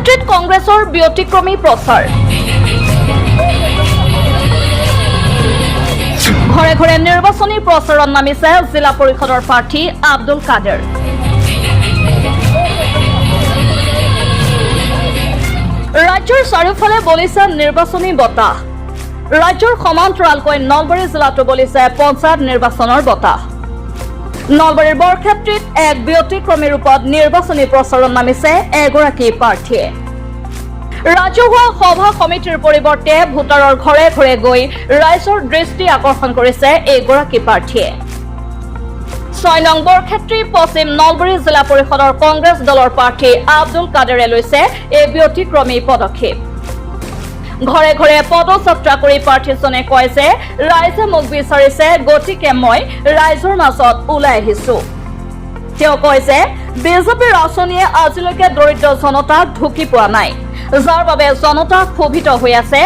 বৰক্ষেত্ৰীত কংগ্ৰেছৰ ব্যতিক্ৰমী প্ৰচাৰ ঘৰে ঘৰে নিৰ্বাচনী প্ৰচাৰত নামিছে জিলা পৰিষদৰ প্ৰাৰ্থী আব্দুল কাদেৰ ৰাজ্যৰ চাৰিওফালে বলিছে নিৰ্বাচনী বতাহ ৰাজ্যৰ সমান্তৰালকৈ নলবাৰী জিলাতো বলিছে পঞ্চায়ত নিৰ্বাচনৰ বতাহ নলবাৰীৰ বৰক্ষেত্ৰীত এক ব্যতিক্ৰমী ৰূপত নিৰ্বাচনী প্ৰচাৰত নামিছে এগৰাকী প্ৰাৰ্থীয়ে ৰাজহুৱা সভা সমিতিৰ পৰিৱৰ্তে ভোটাৰৰ ঘৰে ঘৰে গৈ ৰাইজৰ দৃষ্টি আকৰ্ষণ কৰিছে এগৰাকী প্ৰাৰ্থীয়ে 6 নং বৰক্ষেত্ৰী পশ্চিম নলবাৰী জিলা পৰিষদৰ কংগ্ৰেছ দলৰ প্ৰাৰ্থী আব্দুল কাদেৰে লৈছে এই ব্যতিক্ৰমী পদক্ষেপ ঘৰে ঘৰে পদযাত্ৰা কৰি প্ৰাৰ্থীজনে কয় যে ৰাইজে মোক বিচাৰিছে গতিকে মই ৰাইজৰ মাজত ওলাই আহিছো তেওঁ কয় যে বিজেপিৰ আঁচনিয়ে আজিলৈকে দৰিদ্ৰ জনতাক ঢুকি পোৱা নাই যাৰ বাবে জনতা ক্ষোভিত হৈ আছে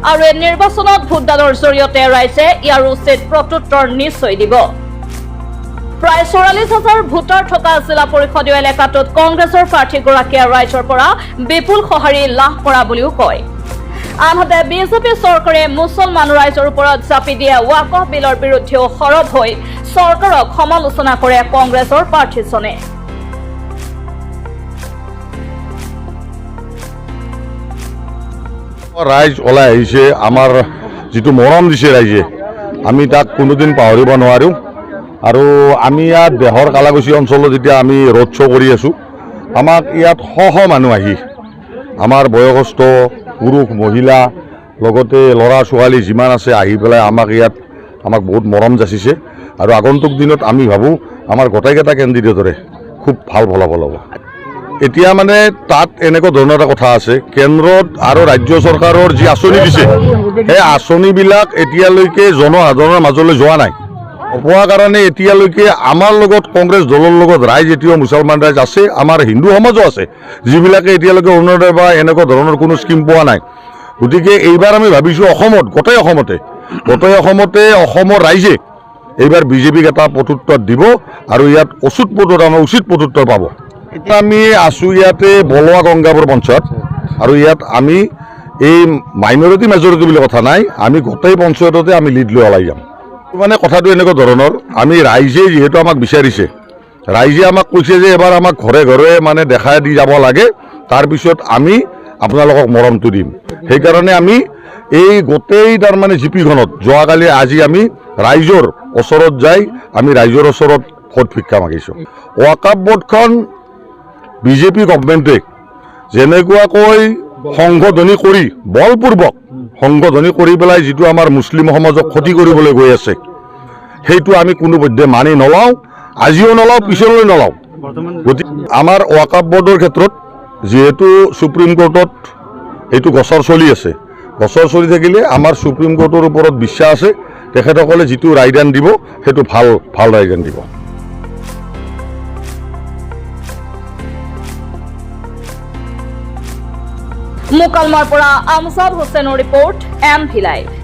আৰু এই নিৰ্বাচনত ভোটদানৰ জৰিয়তে ৰাইজে ইয়াৰ উচিত প্ৰত্যুত্তৰ নিশ্চয় দিব প্ৰায় 44,000 ভোটাৰ থকা জিলা পৰিষদীয় এলেকাটোত কংগ্ৰেছৰ প্ৰাৰ্থীগৰাকীয়ে ৰাইজৰ পৰা বিপুল সঁহাৰি লাভ কৰা বুলিও কয় আনহাতে বিজেপি চৰকাৰে মুছলমান ৰাইজৰ ওপৰত চাপি দিয়া ৱাকফ বিলৰ বিৰুদ্ধেও সৰব হৈ চৰকাৰক সমালোচনা কৰে কংগ্ৰেছৰ প্ৰাৰ্থীজনে ৰাইজ ওলাই আহিছে আমাৰ যিটো মৰম দিছে ৰাইজে আমি তাক কোনোদিন পাহৰিব নোৱাৰো আৰু আমি ইয়াত দেহৰ কালাগুচি অঞ্চলত যেতিয়া আমি ৰোড শ্ব' কৰি আছো আমাক ইয়াত শ মানুহ আহি আমাৰ বয়সস্থ পুৰুষ মহিলা লগতে ল'ৰা ছোৱালী যিমান আছে আহি পেলাই আমাক বহুত মৰম যাচিছে আৰু আগন্তুক দিনত আমি ভাবোঁ আমাৰ গোটেইকেইটা কেণ্ডিডেটৰে খুব ভাল ফলাফল হ'ব এতিয়া মানে তাত এনেকুৱা ধৰণৰ এটা কথা আছে কেন্দ্ৰত আৰু ৰাজ্য চৰকাৰৰ যি আঁচনি দিছে সেই আঁচনিবিলাক এতিয়ালৈকে জনসাধাৰণৰ মাজলৈ যোৱা নাই পোৱাৰ কাৰণে এতিয়ালৈকে আমাৰ লগত কংগ্ৰেছ দলৰ লগত ৰাইজ এতিয়াও মুছলমান ৰাইজ আছে আমাৰ হিন্দু সমাজো আছে যিবিলাকে এতিয়ালৈকে অৰুণোদয় বা এনেকুৱা ধৰণৰ কোনো স্কিম পোৱা নাই গতিকে এইবাৰ আমি ভাবিছোঁ গোটেই অসমতে অসমৰ ৰাইজে এইবাৰ বিজেপিক এটা প্ৰত্যুত্তৰ দিব আৰু ইয়াত উচিত প্ৰত্যুত্তৰ পাব এতিয়া আমি আছোঁ ইয়াতে বলোৱা গংগাপুৰ পঞ্চায়ত আৰু ইয়াত আমি এই মাইনৰিটি মেজৰিটি বুলি কথা নাই আমি গোটেই পঞ্চায়ততে আমি লিড লৈ ওলাই যাম মানে কথাটো এনেকুৱা ধৰণৰ আমি ৰাইজে যিহেতু আমাক বিচাৰিছে ৰাইজে আমাক কৈছে যে এবাৰ আমাক ঘৰে ঘৰে মানে দেখাই দি যাব লাগে তাৰপিছত আমি আপোনালোকক মৰমটো দিম সেইকাৰণে আমি এই গোটেই তাৰমানে জিপিখনত যোৱাকালি আজি আমি ৰাইজৰ ওচৰত যাই আমি ৰাইজৰ ওচৰত ভোট ভিক্ষা মাগিছোঁ ৱাকফ বোৰ্ডখন বিজেপি গভৰ্ণমেণ্টে যেনেকুৱাকৈ সংশোধনী কৰি বলপূৰ্বক সংশোধনী কৰি পেলাই যিটো আমাৰ মুছলিম সমাজক ক্ষতি কৰিবলৈ গৈ আছে সেইটো আমি কোনোপধ্যে মানি নলওঁ আজিও নলওঁ পিছলৈ নলওঁ গতিকে আমাৰ ৱাকফ বোৰ্ডৰ ক্ষেত্ৰত যিহেতু সুপ্ৰিম কোৰ্টত এইটো গোচৰ চলি আছে গোচৰ চলি থাকিলে আমাৰ সুপ্ৰিম কোৰ্টৰ ওপৰত বিশ্বাস আছে তেখেতসকলে যিটো ৰায়দান দিব সেইটো ভাল ৰায়দান দিব মুকালমাৰ পৰা আমজাদ হুছেইনৰ ৰিপৰ্ট এম ভি লাইভ